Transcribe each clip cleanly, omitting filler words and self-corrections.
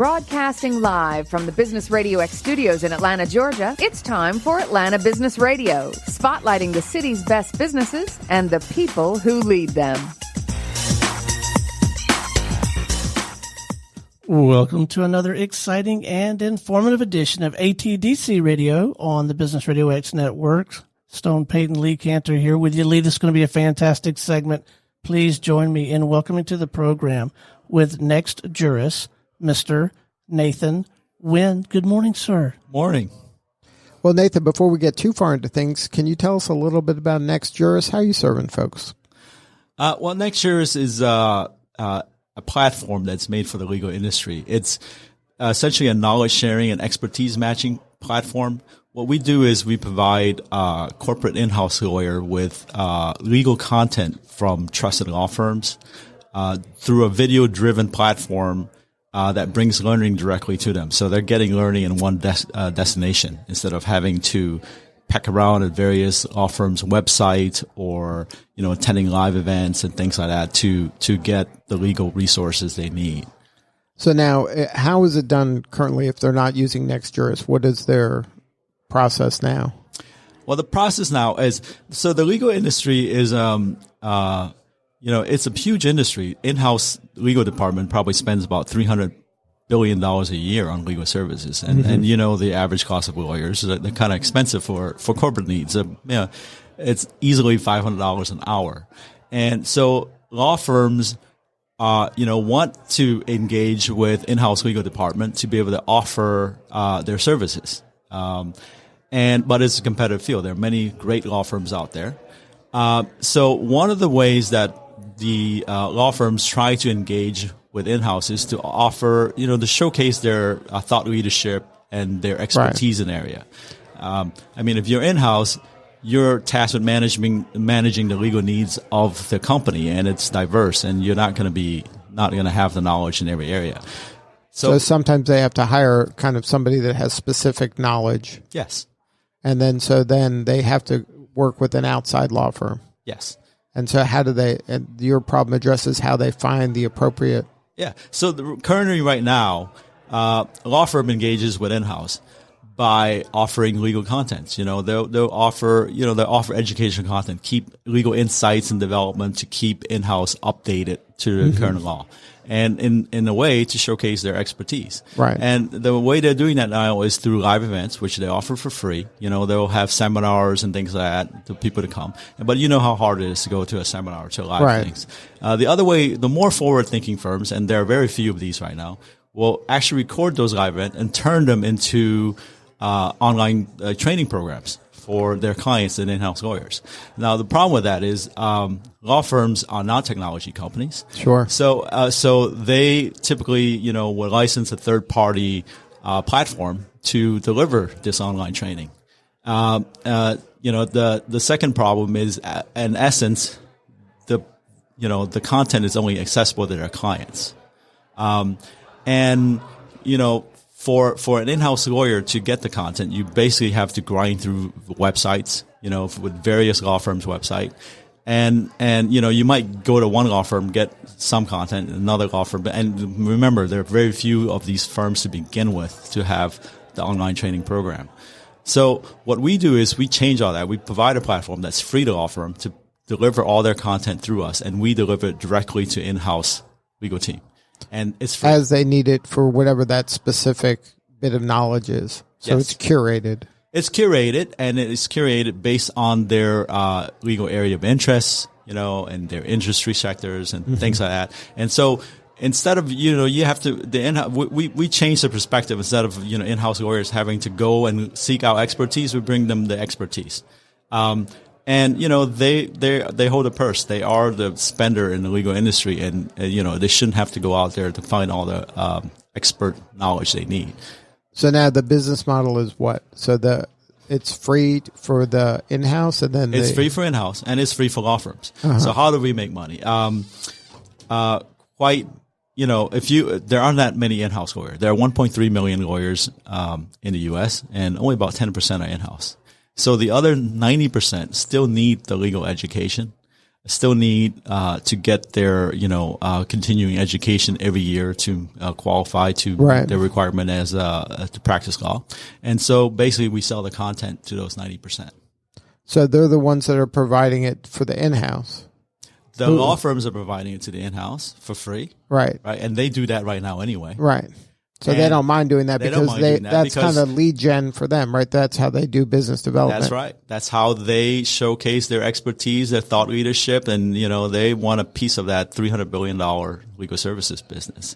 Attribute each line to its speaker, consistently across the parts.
Speaker 1: Broadcasting live from the Business Radio X studios in Atlanta, Georgia, it's time for Atlanta Business Radio, spotlighting the city's best businesses and the people who lead them.
Speaker 2: Welcome to another exciting and informative edition of ATDC Radio on the Business Radio X network. Stone Payton, Lee Cantor here with you. Lee, this is going to be a fantastic segment. Please join me in welcoming to the program with NextJuris, Mr. Nathan Huynh. Good morning, sir.
Speaker 3: Morning.
Speaker 4: Well, Nathan, before we get too far into things, can you tell us a little bit about NextJuris? How are you serving folks?
Speaker 3: Well, NextJuris is a platform that's made for the legal industry. It's essentially a knowledge sharing and expertise matching platform. What we do is we provide a corporate in-house lawyer with legal content from trusted law firms through a video-driven platform that brings learning directly to them. So they're getting learning in one destination instead of having to peck around at various law firms' websites or, attending live events and things like that to get the legal resources they need.
Speaker 4: So now, how is it done currently if they're not using NextJuris? What is their process now?
Speaker 3: Well, the process now is, so the legal industry is, it's a huge industry. In-house legal department probably spends about $300 billion a year on legal services. And, the average cost of lawyers, they're kind of expensive for corporate needs. It's easily $500 an hour. And so law firms, want to engage with in-house legal department to be able to offer, their services. But it's a competitive field. There are many great law firms out there. So one of the ways that the law firms try to engage with in-house is to offer, to showcase their thought leadership and their expertise in the area. If you're in-house, you're tasked with managing the legal needs of the company, and it's diverse, and you're not going to have the knowledge in every area.
Speaker 4: So sometimes they have to hire kind of somebody that has specific knowledge.
Speaker 3: Yes.
Speaker 4: And then they have to work with an outside law firm.
Speaker 3: Yes.
Speaker 4: And so and your problem addresses how they find the appropriate.
Speaker 3: Yeah. So currently right now, law firm engages with in-house by offering legal content. They'll offer educational content, keep legal insights and development to keep in-house updated to the current law. And in a way to showcase their expertise.
Speaker 4: Right.
Speaker 3: And the way they're doing that now is through live events, which they offer for free. They'll have seminars and things like that to people to come. But you know how hard it is to go to a seminar, to live things. The other way, the more forward-thinking firms, and there are very few of these right now, will actually record those live events and turn them into online training programs for their clients and in-house lawyers. Now, the problem with that is law firms are not technology companies.
Speaker 4: Sure.
Speaker 3: So they typically, will license a third-party platform to deliver this online training. The second problem is, in essence, the content is only accessible to their clients. For an in-house lawyer to get the content, you basically have to grind through websites, with various law firms' website. And you might go to one law firm, get some content, another law firm. And remember, there are very few of these firms to begin with to have the online training program. So what we do is we change all that. We provide a platform that's free to law firm to deliver all their content through us, and we deliver it directly to in-house legal team. And it's free.
Speaker 4: As they need it for whatever that specific bit of knowledge is. So It's curated.
Speaker 3: It's curated, and it is curated based on their legal area of interest, and their industry sectors and things like that. And so instead of, you have to, we change the perspective. Instead of, in-house lawyers having to go and seek out expertise, we bring them the expertise. And, they hold a purse. They are the spender in the legal industry, and, they shouldn't have to go out there to find all the expert knowledge they need.
Speaker 4: So now the business model is what? So it's free for the in-house, and then
Speaker 3: it's free for in-house, and it's free for law firms. Uh-huh. So how do we make money? There aren't that many in-house lawyers. There are 1.3 million lawyers in the U.S., and only about 10% are in-house. So the other 90% still need the legal education. still need to get their continuing education every year to qualify to their requirement as to practice law. And so basically we sell the content to those 90%.
Speaker 4: So they're the ones that are providing it for the in-house.
Speaker 3: The law firms are providing it to the in-house for free.
Speaker 4: Right.
Speaker 3: And they do that right now anyway.
Speaker 4: Right. So they don't mind doing that because that's kind of lead gen for them, right? That's how they do business development.
Speaker 3: That's right. That's how they showcase their expertise, their thought leadership, and they want a piece of that $300 billion legal services business.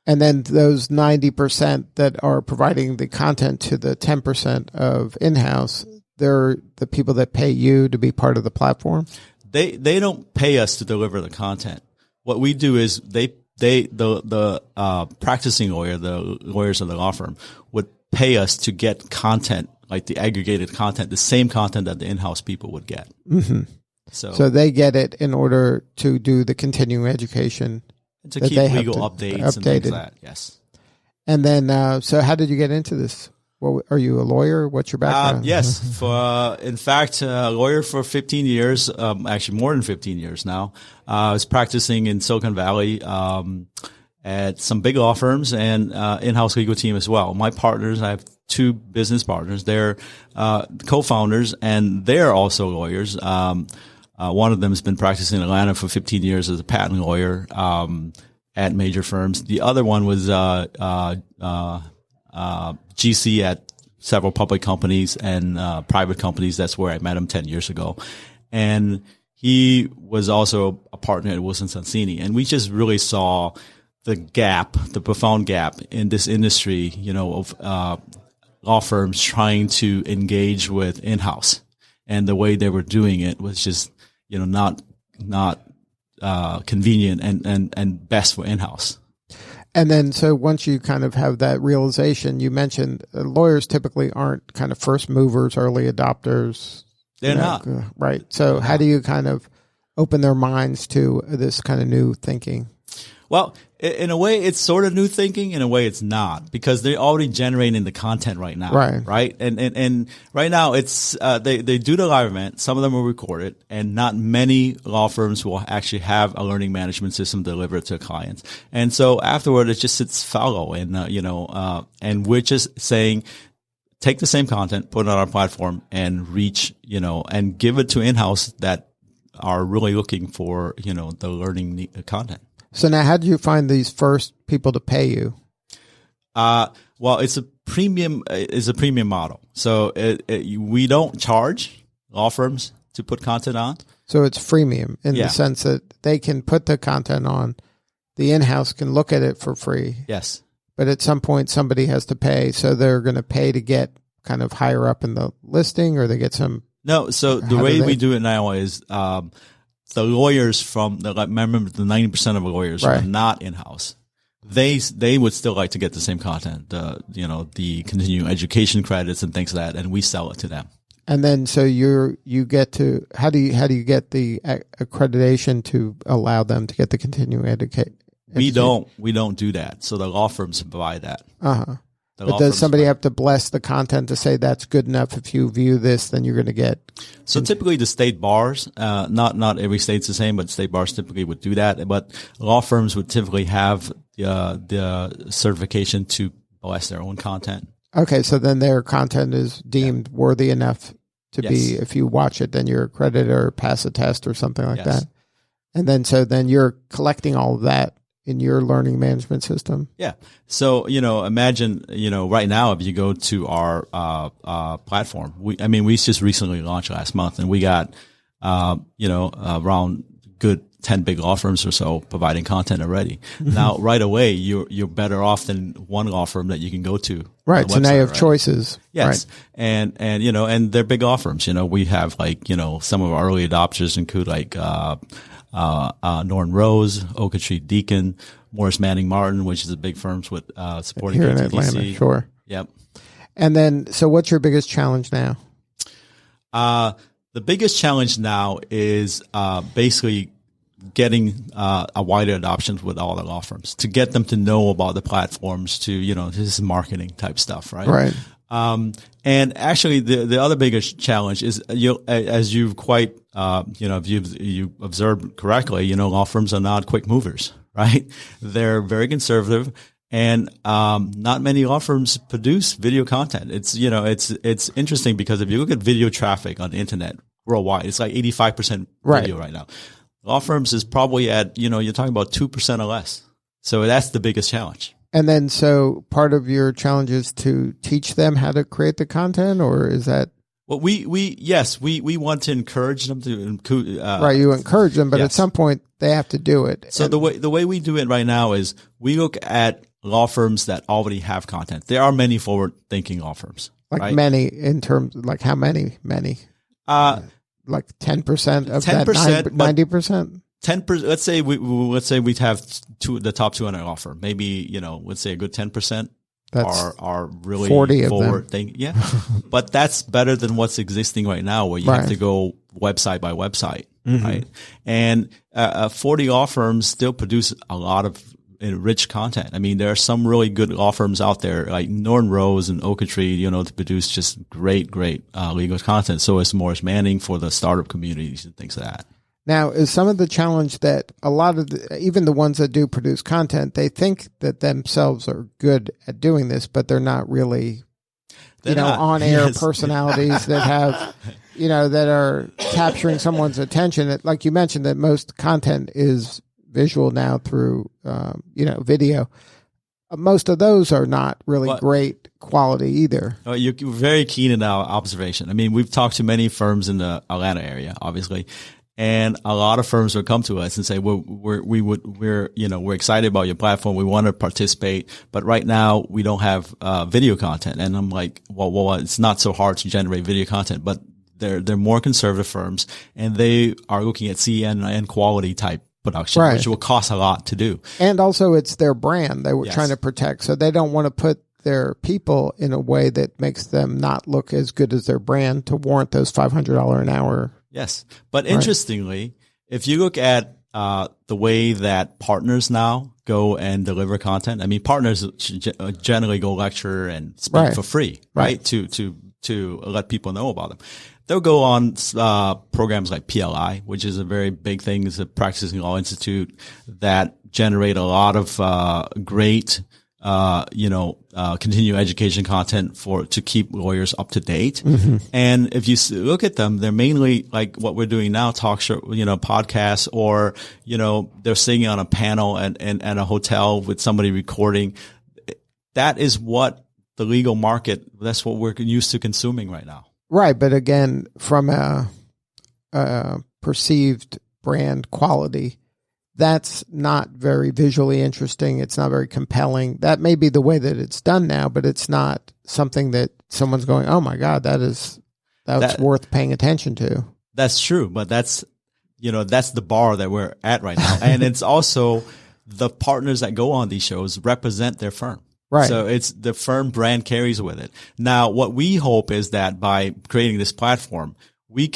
Speaker 4: And then those 90% that are providing the content to the 10% of in-house, they're the people that pay you to be part of the platform?
Speaker 3: They don't pay us to deliver the content. What we do is the practicing lawyer, the lawyers of the law firm, would pay us to get content, like the aggregated content, the same content that the in-house people would get.
Speaker 4: Mm-hmm. So they get it in order to do the continuing education.
Speaker 3: To keep legal updates and things like that, yes.
Speaker 4: And then, so how did you get into this? Well, are you a lawyer? What's your background?
Speaker 3: Yes. In fact, a lawyer for 15 years, actually more than 15 years now. I was practicing in Silicon Valley at some big law firms and in-house legal team as well. My partners, I have two business partners. They're co-founders, and they're also lawyers. One of them has been practicing in Atlanta for 15 years as a patent lawyer at major firms. The other one was GC at several public companies and private companies. That's where I met him 10 years ago. And he was also a partner at Wilson Sonsini. And we just really saw the gap, the profound gap in this industry, of law firms trying to engage with in-house. And the way they were doing it was just, not convenient and best for in-house.
Speaker 4: And then, so once you kind of have that realization, you mentioned lawyers typically aren't kind of first movers, early adopters.
Speaker 3: They're not.
Speaker 4: Right. So how do you kind of open their minds to this kind of new thinking?
Speaker 3: Well, in a way, it's sort of new thinking. In a way, it's not, because they're already generating the content right now. Right. And right now, it's they do the live event. Some of them will record it, and not many law firms will actually have a learning management system delivered to clients. And so afterward, it just sits fallow, and and we're just saying, take the same content, put it on our platform, and reach, and give it to in-house that are really looking for, the learning content.
Speaker 4: So now, how do you find these first people to pay you?
Speaker 3: Well, it's a premium model. So we don't charge law firms to put content on.
Speaker 4: So it's freemium in the sense that they can put the content on. The in-house can look at it for free.
Speaker 3: Yes.
Speaker 4: But at some point, somebody has to pay. So they're going to pay to get kind of higher up in the listing, or they get some. No.
Speaker 3: So the way we do it now is, the lawyers remember the 90% of the lawyers are not in-house. They would still like to get the same content, the continuing education credits and things like that, and we sell it to them.
Speaker 4: And then, so you get to, how do you get the accreditation to allow them to get the continuing education?
Speaker 3: We don't do that. So the law firms provide that.
Speaker 4: But does somebody have to bless the content to say that's good enough? If you view this, then you're going to get.
Speaker 3: So typically the state bars, not every state's the same, but state bars typically would do that. But law firms would typically have the certification to bless their own content.
Speaker 4: Okay, so then their content is deemed worthy enough to be, if you watch it, then you're accredited or pass a test or something like that. And then, so then you're collecting all of that in your learning management system. Yeah.
Speaker 3: So, imagine, right now, if you go to our platform, we just recently launched last month, and we got, around good 10 big law firms or so providing content already. Now, right away, you're better off than one law firm that you can go to.
Speaker 4: Right. So now you have choices.
Speaker 3: Yes. Right. And they're big law firms. We have some of our early adopters include Norton Rose, Oaktree Deakin, Morris Manning Martin, which is a big firms with supporting
Speaker 4: here
Speaker 3: ATDC.
Speaker 4: In Atlanta, sure.
Speaker 3: Yep.
Speaker 4: And then, so what's your biggest challenge now?
Speaker 3: The biggest challenge now is basically getting a wider adoption with all the law firms, to get them to know about the platforms, to this is marketing type stuff, right?
Speaker 4: Right.
Speaker 3: And actually, the other biggest challenge is, as you've quite, if you observed correctly, law firms are not quick movers, right? They're very conservative, and not many law firms produce video content. It's interesting because if you look at video traffic on the internet worldwide, it's like 85% video right now. Law firms is probably at, you're talking about 2% or less. So that's the biggest challenge.
Speaker 4: And then, so part of your challenge is to teach them how to create the content, or is that?
Speaker 3: Well, we want to encourage them to,
Speaker 4: right. You encourage them, but at some point they have to do it.
Speaker 3: So the way we do it right now is we look at law firms that already have content. There are many forward-thinking law firms.
Speaker 4: Like
Speaker 3: right?
Speaker 4: many in terms, like how many? Like 10% of 10%, that 90%?
Speaker 3: 10%. Let's say we have the top 200 law firm. Maybe, let's say a good 10% are really
Speaker 4: 40
Speaker 3: forward thinking. Yeah. But that's better than what's existing right now, where you have to go website by website. Right. And 40 law firms still produce a lot of rich content. I mean, there are some really good law firms out there like Norton Rose and Oaktree, to produce just great legal content. So is Morris Manning for the startup communities and things like that.
Speaker 4: Now, is some of the challenge that a lot of even the ones that do produce content, they think that themselves are good at doing this, but they're not really, on-air personalities that have, that are capturing someone's attention. Like you mentioned, that most content is visual now through, video. Most of those are not really great quality either.
Speaker 3: You're very keen in our observation. I mean, we've talked to many firms in the Atlanta area, obviously. And a lot of firms would come to us and say, we're excited about your platform. We want to participate, but right now we don't have, video content. And I'm like, well, it's not so hard to generate video content, but they're more conservative firms, and they are looking at CNN quality type production, which will cost a lot to do.
Speaker 4: And also it's their brand they were trying to protect. So they don't want to put their people in a way that makes them not look as good as their brand to warrant those $500 an hour.
Speaker 3: Yes. But interestingly, if you look at the way that partners now go and deliver content, I mean, partners generally go lecture and speak for free, right? To let people know about them. They'll go on programs like PLI, which is a very big thing. It's a Practicing Law Institute that generate a lot of great continuing education content to keep lawyers up to date. And if you look at them, they're mainly like what we're doing now, talk show, podcasts, or, they're sitting on a panel and a hotel with somebody recording. That is what the legal market, that's what we're used to consuming right now.
Speaker 4: Right. But again, from a perceived brand quality, that's not very visually interesting. It's not very compelling. That may be the way that it's done now, but it's not something that someone's going, oh my God, that's worth paying attention to.
Speaker 3: That's true. But that's the bar that we're at right now. And it's also the partners that go on these shows represent their firm. Right. So it's the firm brand carries with it. Now, what we hope is that by creating this platform, we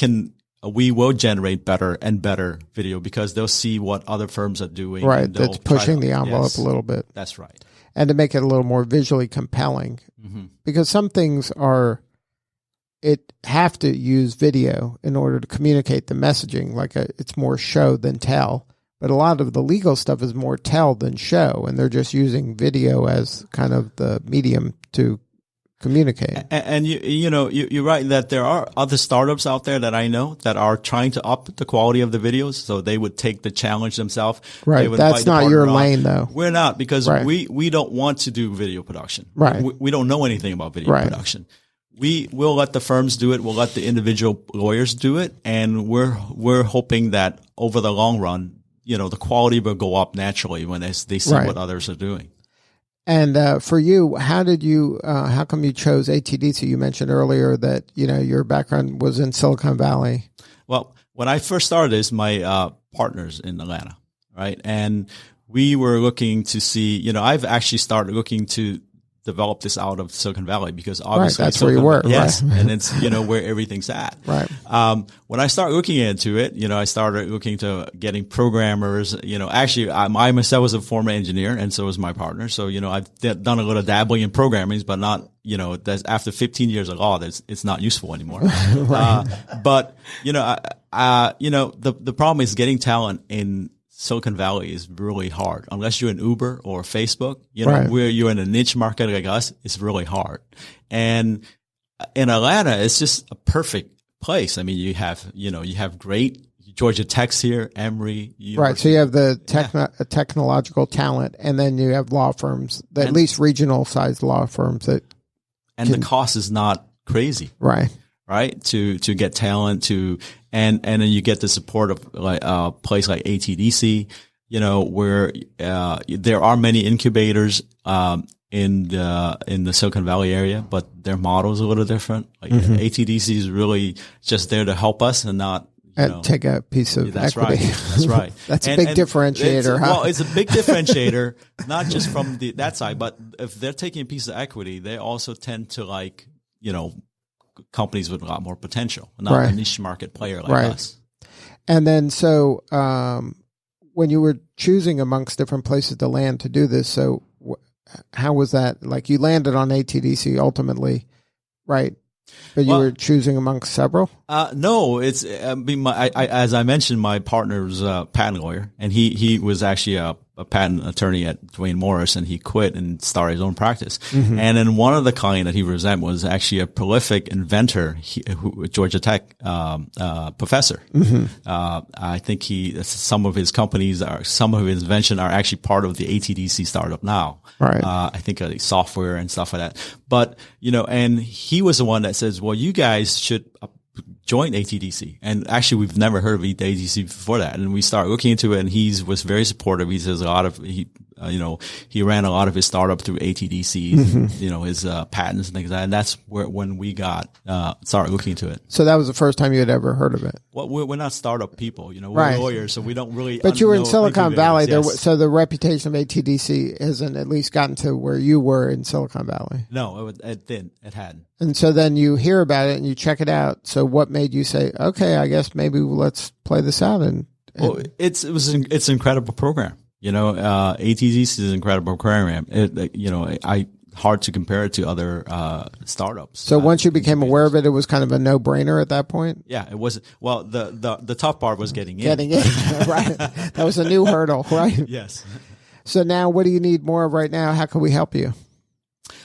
Speaker 3: will generate better and better video because they'll see what other firms are doing.
Speaker 4: Right. That's pushing the envelope a little bit.
Speaker 3: That's right.
Speaker 4: And to make it a little more visually compelling, because some things have to use video in order to communicate the messaging. It's more show than tell. But a lot of the legal stuff is more tell than show, and they're just using video as kind of the medium to communicate.
Speaker 3: And you're right that there are other startups out there that I know that are trying to up the quality of the videos, so they would take the challenge themselves.
Speaker 4: Right, that's not your lane, though.
Speaker 3: We're not, because we don't want to do video production.
Speaker 4: Right,
Speaker 3: we don't know anything about video production. We will let the firms do it. We'll let the individual lawyers do it, and we're hoping that over the long run, the quality will go up naturally when they see what others are doing.
Speaker 4: And for you, how come you chose ATDC? You mentioned earlier that, your background was in Silicon Valley.
Speaker 3: Well, when I first started this, my partners in Atlanta, right? And we were looking to see, I've actually started looking to developed this out of Silicon Valley because obviously
Speaker 4: that's where you work.
Speaker 3: Yes,
Speaker 4: right?
Speaker 3: And it's where everything's at.
Speaker 4: Right.
Speaker 3: When I started looking into it, I started looking to getting programmers. Actually, I myself was a former engineer, and so was my partner. So I've done a little dabbling in programming, but not that's after 15 years of law, it's not useful anymore. Right. But the problem is getting talent in Silicon Valley is really hard. Unless you're in Uber or Facebook,
Speaker 4: right.
Speaker 3: where you're in a niche market like us, it's really hard. And in Atlanta, it's just a perfect place. I mean, you have great Georgia Tech's here, Emory.
Speaker 4: Right. So you have the technological talent, and then you have law firms, at least regional sized law firms the
Speaker 3: cost is not crazy.
Speaker 4: Right.
Speaker 3: Right. To get talent and then you get the support of like a place like ATDC, where there are many incubators in the Silicon Valley area, but their model is a little different. Like ATDC is really just there to help us and not
Speaker 4: take a piece of
Speaker 3: that's
Speaker 4: equity.
Speaker 3: Right. That's right.
Speaker 4: That's a big differentiator.
Speaker 3: Well, it's a big differentiator, not just from that side, but if they're taking a piece of equity, they also tend to companies with a lot more potential, not a niche market player like us.
Speaker 4: And then, so when you were choosing amongst different places to land to do this, so how was that? Like, you landed on ATDC ultimately, right? But you were choosing amongst several?
Speaker 3: No, it's as I mentioned, my partner was a patent lawyer, and he was actually a patent attorney at Duane Morris, and he quit and started his own practice. Mm-hmm. And then one of the clients that he represented was actually a prolific inventor, Georgia Tech professor. Mm-hmm. I think some of his inventions are actually part of the ATDC startup now.
Speaker 4: Right.
Speaker 3: I think software and stuff like that. But and he was the one that says, "Well, you guys should join ATDC." And actually, we've never heard of ATDC before that. And we started looking into it, and he was very supportive. He says he ran a lot of his startup through ATDC, mm-hmm. His patents and things like that. And that's when we started looking into it.
Speaker 4: So that was the first time you had ever heard of it?
Speaker 3: Well, we're not startup people, we're
Speaker 4: right.
Speaker 3: lawyers, so we don't really.
Speaker 4: But you were in Silicon Valley,
Speaker 3: yes.
Speaker 4: So the reputation of ATDC hasn't at least gotten to where you were in Silicon Valley.
Speaker 3: No, it didn't. It hadn't.
Speaker 4: And so then you hear about it and you check it out. So what made you say, okay, I guess maybe let's play this out? Well,
Speaker 3: it's an incredible program. ATDC is an incredible program. Hard to compare it to other startups.
Speaker 4: So once you became aware of it, it was kind of a no-brainer at that point?
Speaker 3: Yeah, it was. Well, the tough part was getting in.
Speaker 4: Getting in, right. That was a new hurdle, right?
Speaker 3: Yes.
Speaker 4: So now what do you need more of right now? How can we help you?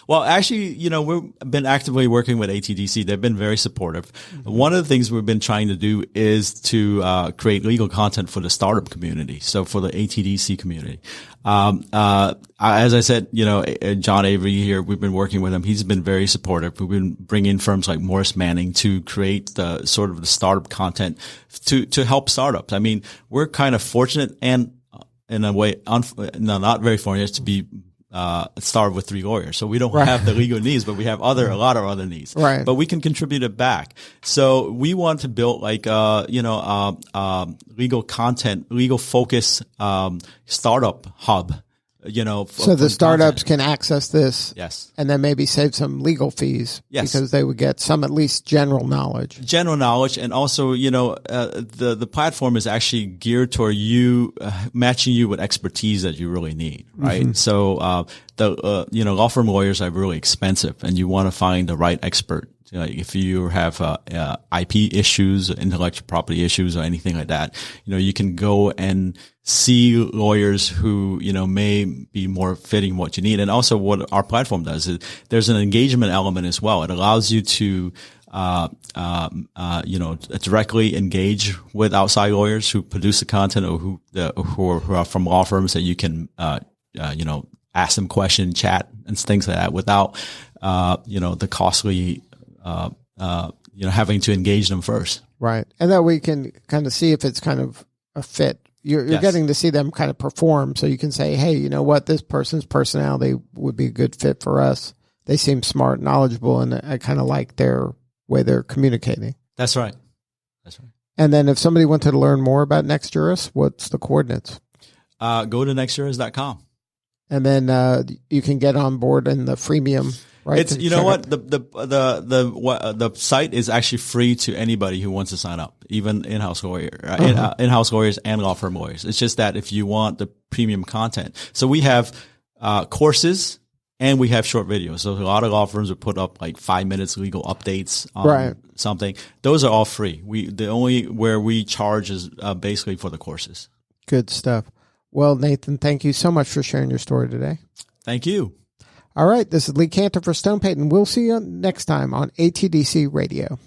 Speaker 3: Well, actually, we've been actively working with ATDC. They've been very supportive. Mm-hmm. One of the things we've been trying to do is to create legal content for the startup community. So for the ATDC community. As I said, John Avery here, we've been working with him. He's been very supportive. We've been bringing firms like Morris Manning to create the sort of the startup content to help startups. I mean, we're kind of fortunate and in a way, not very fortunate to be started with 3 lawyers. So we don't have the legal needs, but we have a lot of other needs.
Speaker 4: Right.
Speaker 3: But we can contribute it back. So we want to build legal content, legal focus, startup hub,
Speaker 4: So the startups can access this.
Speaker 3: Yes.
Speaker 4: And then maybe save some legal fees.
Speaker 3: Yes.
Speaker 4: Because they would get some at least general knowledge.
Speaker 3: And also, the platform is actually geared toward you, matching you with expertise that you really need, right? Mm-hmm. So, law firm lawyers are really expensive, and you want to find the right expert. If you have IP issues, intellectual property issues, or anything like that, you can go and see lawyers who may be more fitting what you need. And also, what our platform does is there's an engagement element as well. It allows you to directly engage with outside lawyers who produce the content or who are from law firms that you can ask them questions, chat, and things like that without the costly having to engage them first.
Speaker 4: Right. And that we can kind of see if it's kind of a fit. You're
Speaker 3: Yes.
Speaker 4: getting to see them kind of perform. So you can say, hey, you know what? This person's personality would be a good fit for us. They seem smart, knowledgeable, and I kind of like their way they're communicating.
Speaker 3: That's right.
Speaker 4: And then if somebody wanted to learn more about NextJuris, what's the coordinates?
Speaker 3: Go to nextjuris.com.
Speaker 4: And then you can get on board in the freemium. Right.
Speaker 3: It's, you know what, the site is actually free to anybody who wants to sign up, even in-house in-house lawyers and law firm lawyers. It's just that if you want the premium content, so we have courses and we have short videos. So a lot of law firms would put up like 5 minutes legal updates on something. Those are all free. The only where we charge is basically for the courses.
Speaker 4: Good stuff. Well, Nathan, thank you so much for sharing your story today.
Speaker 3: Thank you.
Speaker 4: All right, this is Lee Cantor for Stone Payton. We'll see you next time on ATDC Radio.